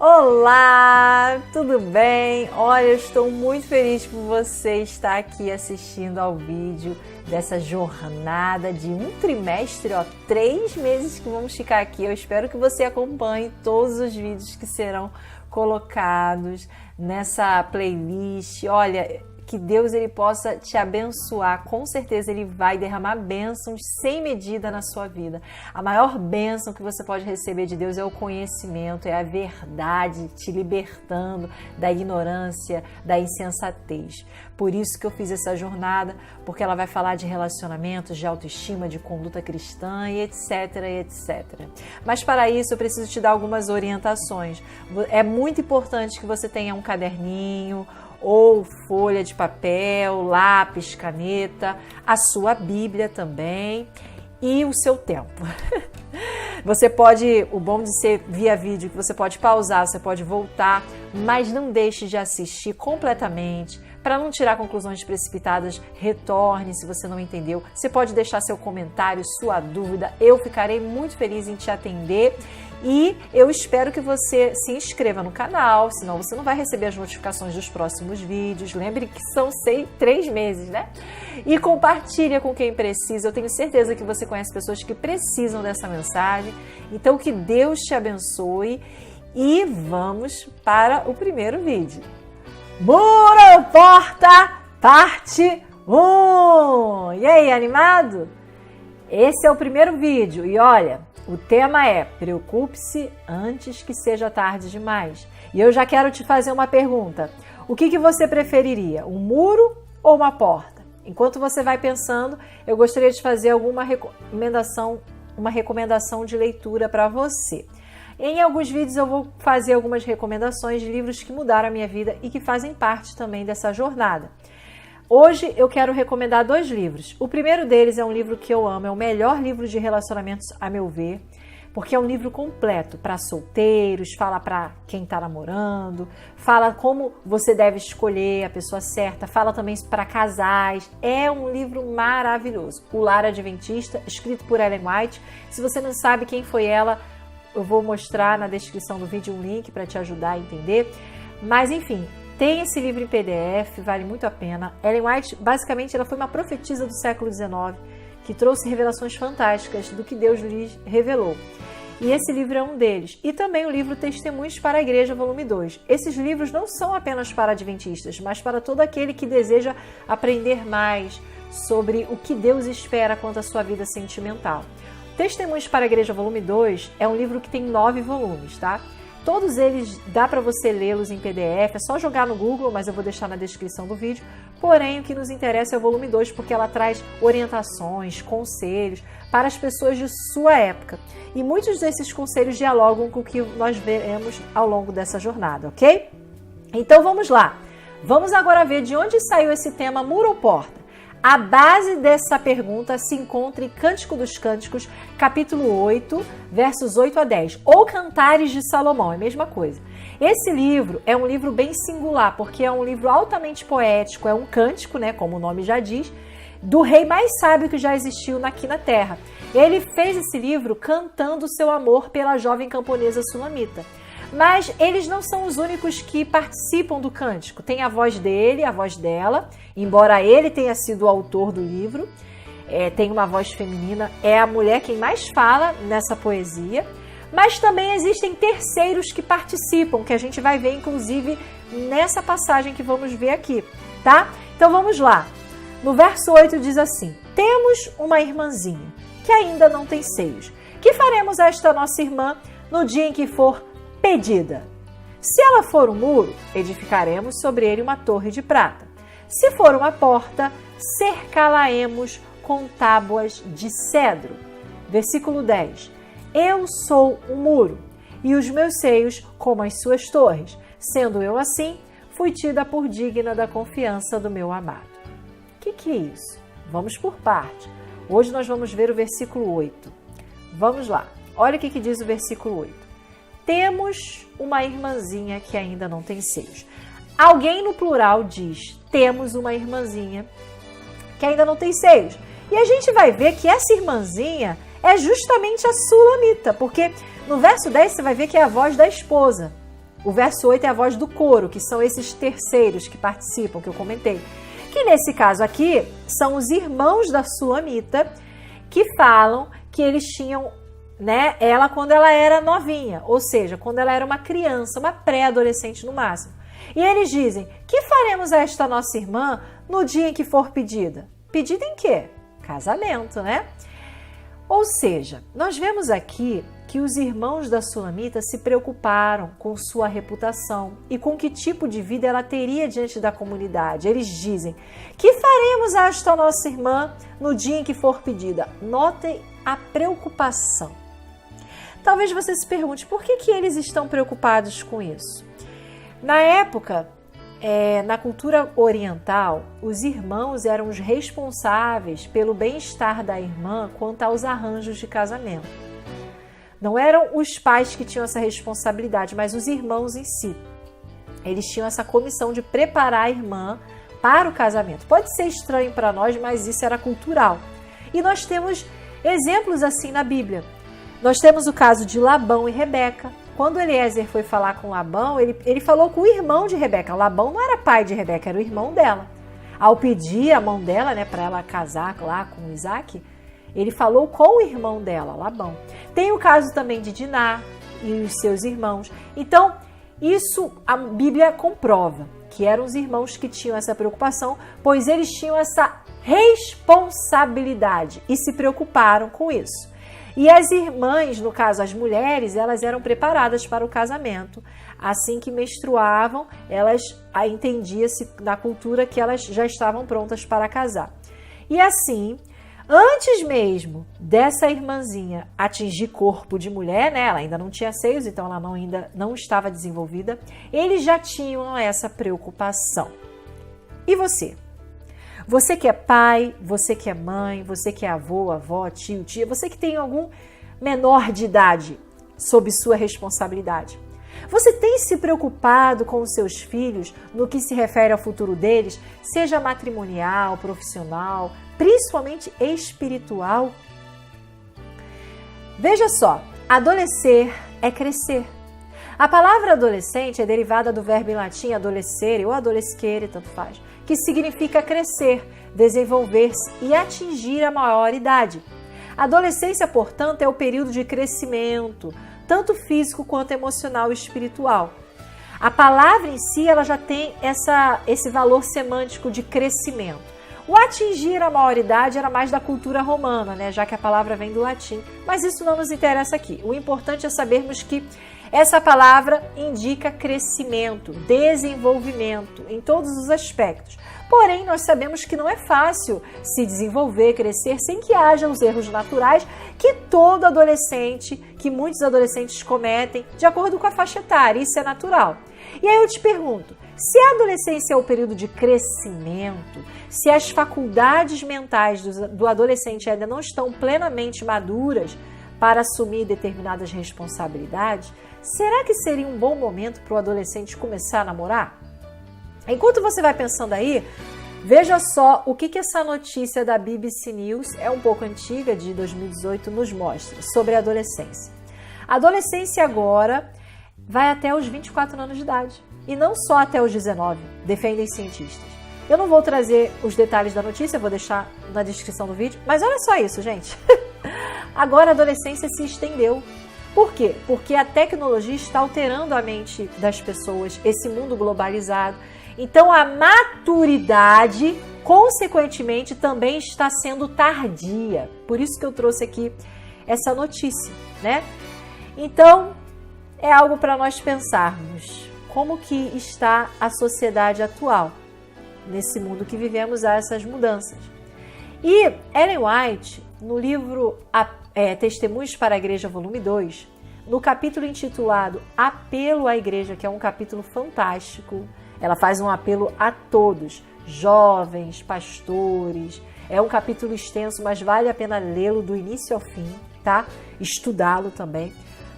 Olá, tudo bem? Olha, eu estou muito feliz por você estar aqui assistindo ao vídeo dessa jornada de um trimestre, 3 meses que vamos ficar aqui. Eu espero que você acompanhe todos os vídeos que serão colocados nessa playlist. Olha, que Deus ele possa te abençoar, com certeza Ele vai derramar bênçãos sem medida na sua vida. A maior bênção que você pode receber de Deus é o conhecimento, é a verdade te libertando da ignorância, da insensatez. Por isso que eu fiz essa jornada, porque ela vai falar de relacionamentos, de autoestima, de conduta cristã e etc, etc. Mas para isso eu preciso te dar algumas orientações. É muito importante que você tenha um caderninho, ou folha de papel, lápis, caneta, a sua Bíblia também e o seu tempo. Você pode, o bom de ser via vídeo, que você pode pausar, você pode voltar, mas não deixe de assistir completamente. Para não tirar conclusões precipitadas, retorne se você não entendeu. Você pode deixar seu comentário, sua dúvida. Eu ficarei muito feliz em te atender e eu espero que você se inscreva no canal, senão você não vai receber as notificações dos próximos vídeos. Lembre que são 3 meses, né? E compartilha com quem precisa. Eu tenho certeza que você conhece pessoas que precisam dessa mensagem. Então, que Deus te abençoe e vamos para o primeiro vídeo. Muro ou Porta, parte 1. E aí, animado? Esse é o primeiro vídeo e olha, o tema é preocupe-se antes que seja tarde demais. E eu já quero te fazer uma pergunta. O que você preferiria, um muro ou uma porta? Enquanto você vai pensando, eu gostaria de fazer uma recomendação de leitura para você. Em alguns vídeos eu vou fazer algumas recomendações de livros que mudaram a minha vida e que fazem parte também dessa jornada. Hoje eu quero recomendar 2 livros. O primeiro deles é um livro que eu amo, é o melhor livro de relacionamentos a meu ver, porque é um livro completo para solteiros, fala para quem está namorando, fala como você deve escolher a pessoa certa, fala também para casais. É um livro maravilhoso. O Lar Adventista, escrito por Ellen White. Se você não sabe quem foi ela, eu vou mostrar na descrição do vídeo um link para te ajudar a entender. Mas enfim, tem esse livro em PDF, vale muito a pena. Ellen White, basicamente, ela foi uma profetisa do século XIX que trouxe revelações fantásticas do que Deus lhes revelou. E esse livro é um deles. E também o livro Testemunhos para a Igreja, volume 2. Esses livros não são apenas para adventistas, mas para todo aquele que deseja aprender mais sobre o que Deus espera quanto à sua vida sentimental. Testemunhos para a Igreja, volume 2, é um livro que tem 9 volumes, tá? Todos eles dá para você lê-los em PDF, é só jogar no Google, mas eu vou deixar na descrição do vídeo. Porém, o que nos interessa é o volume 2, porque ela traz orientações, conselhos para as pessoas de sua época. E muitos desses conselhos dialogam com o que nós veremos ao longo dessa jornada, ok? Então vamos lá. Vamos agora ver de onde saiu esse tema muro ou porta. A base dessa pergunta se encontra em Cântico dos Cânticos, capítulo 8, versos 8 a 10, ou Cantares de Salomão, é a mesma coisa. Esse livro é um livro bem singular, porque é um livro altamente poético, é um cântico, né, como o nome já diz, do rei mais sábio que já existiu aqui na Terra. Ele fez esse livro cantando seu amor pela jovem camponesa sulamita. Mas eles não são os únicos que participam do cântico. Tem a voz dele, a voz dela, embora ele tenha sido o autor do livro, tem uma voz feminina, é a mulher quem mais fala nessa poesia, mas também existem terceiros que participam, que a gente vai ver inclusive nessa passagem que vamos ver aqui, tá? Então vamos lá. No verso 8 diz assim: temos uma irmãzinha que ainda não tem seios. Que faremos a esta nossa irmã no dia em que for pedida? Se ela for um muro, edificaremos sobre ele uma torre de prata. Se for uma porta, cercá-la-emos com tábuas de cedro. Versículo 10. Eu sou um muro, e os meus seios como as suas torres. Sendo eu assim, fui tida por digna da confiança do meu amado. O que é isso? Vamos por parte. Hoje nós vamos ver o versículo 8. Vamos lá. Olha o que diz o versículo 8. Temos uma irmãzinha que ainda não tem seios. Alguém no plural diz, temos uma irmãzinha que ainda não tem seios. E a gente vai ver que essa irmãzinha é justamente a sulamita, porque no verso 10 você vai ver que é a voz da esposa. O verso 8 é a voz do coro, que são esses terceiros que participam, que eu comentei. Que nesse caso aqui, são os irmãos da Sulamita, que falam que eles tinham, né, ela quando ela era novinha, ou seja, quando ela era uma criança, uma pré-adolescente no máximo. E eles dizem, que faremos a esta nossa irmã no dia em que for pedida? Pedida em quê? Casamento, né? Ou seja, nós vemos aqui que os irmãos da Sulamita se preocuparam com sua reputação e com que tipo de vida ela teria diante da comunidade. Eles dizem, que faremos a esta nossa irmã no dia em que for pedida? Notem a preocupação. Talvez você se pergunte, por que eles estão preocupados com isso? Na época, na cultura oriental, os irmãos eram os responsáveis pelo bem-estar da irmã quanto aos arranjos de casamento. Não eram os pais que tinham essa responsabilidade, mas os irmãos em si. Eles tinham essa comissão de preparar a irmã para o casamento. Pode ser estranho para nós, mas isso era cultural. E nós temos exemplos assim na Bíblia. Nós temos o caso de Labão e Rebeca. Quando Eliezer foi falar com Labão, ele falou com o irmão de Rebeca. Labão não era pai de Rebeca, era o irmão dela. Ao pedir a mão dela, né, para ela casar lá com Isaac, ele falou com o irmão dela, Labão. Tem o caso também de Diná e os seus irmãos. Então, isso a Bíblia comprova, que eram os irmãos que tinham essa preocupação, pois eles tinham essa responsabilidade e se preocuparam com isso. E as irmãs, no caso as mulheres, elas eram preparadas para o casamento. Assim que menstruavam, elas entendia-se na cultura que elas já estavam prontas para casar. E assim, antes mesmo dessa irmãzinha atingir corpo de mulher, né, ela ainda não tinha seios, então ela ainda não estava desenvolvida, eles já tinham essa preocupação. E você? Você que é pai, você que é mãe, você que é avô, avó, tio, tia, você que tem algum menor de idade sob sua responsabilidade. Você tem se preocupado com os seus filhos no que se refere ao futuro deles, seja matrimonial, profissional, principalmente espiritual? Veja só, adolescer é crescer. A palavra adolescente é derivada do verbo em latim adolescere ou adolescere, tanto faz, que significa crescer, desenvolver-se e atingir a maior idade. A adolescência, portanto, é o período de crescimento, tanto físico quanto emocional e espiritual. A palavra em si ela já tem esse valor semântico de crescimento. O atingir a maioridade era mais da cultura romana, né? Já que a palavra vem do latim, mas isso não nos interessa aqui. O importante é sabermos que essa palavra indica crescimento, desenvolvimento em todos os aspectos. Porém, nós sabemos que não é fácil se desenvolver, crescer, sem que haja os erros naturais que todo adolescente, que muitos adolescentes cometem, de acordo com a faixa etária. Isso é natural. E aí eu te pergunto, se a adolescência é o período de crescimento, se as faculdades mentais do adolescente ainda não estão plenamente maduras para assumir determinadas responsabilidades, será que seria um bom momento para o adolescente começar a namorar? Enquanto você vai pensando aí, veja só o que essa notícia da BBC News, é um pouco antiga, de 2018, nos mostra sobre a adolescência. A adolescência agora vai até os 24 anos de idade e não só até os 19, defendem cientistas. Eu não vou trazer os detalhes da notícia, vou deixar na descrição do vídeo, mas olha só isso, gente. Agora a adolescência se estendeu. Por quê? Porque a tecnologia está alterando a mente das pessoas, esse mundo globalizado. Então a maturidade, consequentemente, também está sendo tardia. Por isso que eu trouxe aqui essa notícia, né? Então, é algo para nós pensarmos. Como que está a sociedade atual? Nesse mundo que vivemos, há essas mudanças. E Ellen White, no livro Testemunhos para a Igreja, volume 2, no capítulo intitulado Apelo à Igreja, que é um capítulo fantástico, ela faz um apelo a todos, jovens, pastores. É um capítulo extenso, mas vale a pena lê-lo do início ao fim, tá? Estudá-lo também,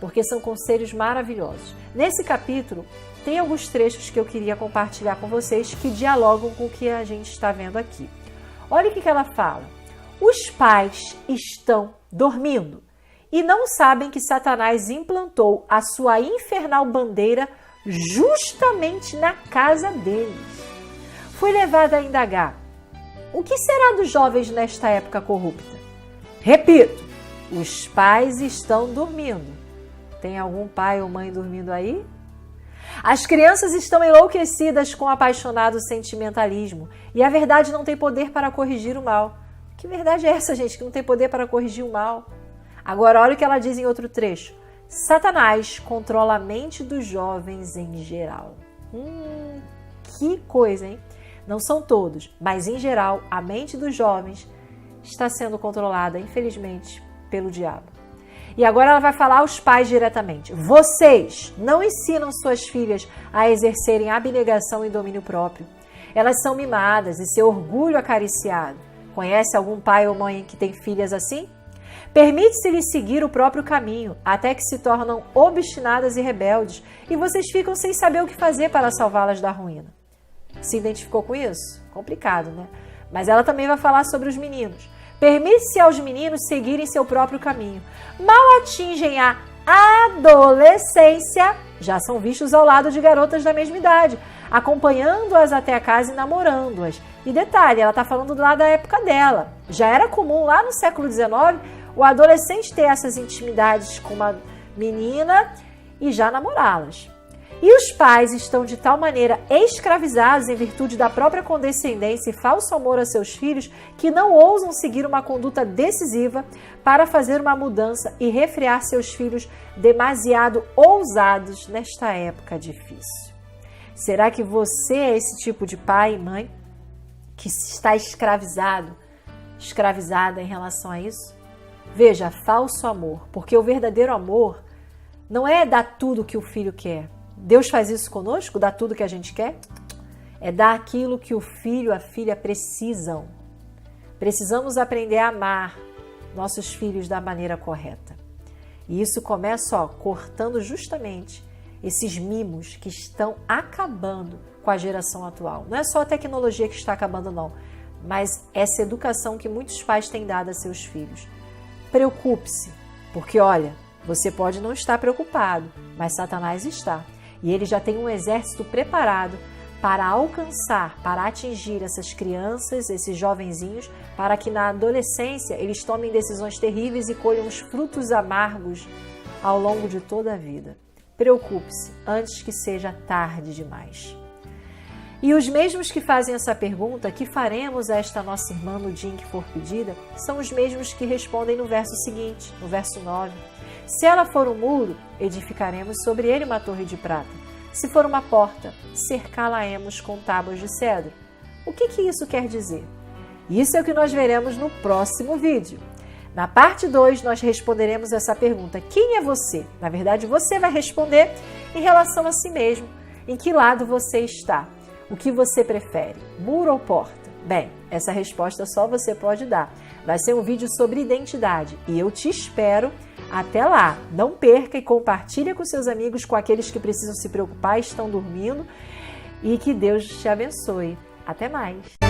porque são conselhos maravilhosos. Nesse capítulo, tem alguns trechos que eu queria compartilhar com vocês que dialogam com o que a gente está vendo aqui. Olha o que ela fala. Os pais estão dormindo e não sabem que Satanás implantou a sua infernal bandeira justamente na casa deles. Fui levada a indagar: o que será dos jovens nesta época corrupta? Repito, os pais estão dormindo. Tem algum pai ou mãe dormindo aí? As crianças estão enlouquecidas com apaixonado sentimentalismo e a verdade não tem poder para corrigir o mal. Que verdade é essa, gente, que não tem poder para corrigir o mal? Agora, olha o que ela diz em outro trecho. Satanás controla a mente dos jovens em geral. Que coisa, hein? Não são todos, mas em geral, a mente dos jovens está sendo controlada, infelizmente, pelo diabo. E agora ela vai falar aos pais diretamente. Vocês não ensinam suas filhas a exercerem abnegação e domínio próprio. Elas são mimadas e seu orgulho acariciado. Conhece algum pai ou mãe que tem filhas assim? Permite-se-lhes seguir o próprio caminho, até que se tornam obstinadas e rebeldes, e vocês ficam sem saber o que fazer para salvá-las da ruína. Se identificou com isso? Complicado, né? Mas ela também vai falar sobre os meninos. Permite-se aos meninos seguirem seu próprio caminho. Mal atingem a adolescência, já são vistos ao lado de garotas da mesma idade, acompanhando-as até a casa e namorando-as. E detalhe, ela está falando lá da época dela. Já era comum lá no século XIX o adolescente ter essas intimidades com uma menina e já namorá-las. E os pais estão de tal maneira escravizados em virtude da própria condescendência e falso amor a seus filhos que não ousam seguir uma conduta decisiva para fazer uma mudança e refrear seus filhos demasiado ousados nesta época difícil. Será que você é esse tipo de pai e mãe que está escravizada em relação a isso? Veja, falso amor, porque o verdadeiro amor não é dar tudo que o filho quer. Deus faz isso conosco, dá tudo que a gente quer? É dar aquilo que o filho, a filha precisam. Precisamos aprender a amar nossos filhos da maneira correta. E isso começa, cortando justamente esses mimos que estão acabando com a geração atual. Não é só a tecnologia que está acabando, não, mas essa educação que muitos pais têm dado a seus filhos. Preocupe-se, porque olha, você pode não estar preocupado, mas Satanás está. E ele já tem um exército preparado para alcançar, para atingir essas crianças, esses jovenzinhos, para que na adolescência eles tomem decisões terríveis e colham os frutos amargos ao longo de toda a vida. Preocupe-se antes que seja tarde demais. E os mesmos que fazem essa pergunta, que faremos a esta nossa irmã no dia em que for pedida, são os mesmos que respondem no verso seguinte, no verso 9. Se ela for um muro, edificaremos sobre ele uma torre de prata. Se for uma porta, cercá-la-emos com tábuas de cedro. O que isso quer dizer? Isso é o que nós veremos no próximo vídeo. Na parte 2, nós responderemos essa pergunta: quem é você? Na verdade, você vai responder em relação a si mesmo. Em que lado você está? O que você prefere? Muro ou porta? Bem, essa resposta só você pode dar. Vai ser um vídeo sobre identidade e eu te espero até lá. Não perca e compartilhe com seus amigos, com aqueles que precisam se preocupar, estão dormindo, e que Deus te abençoe. Até mais!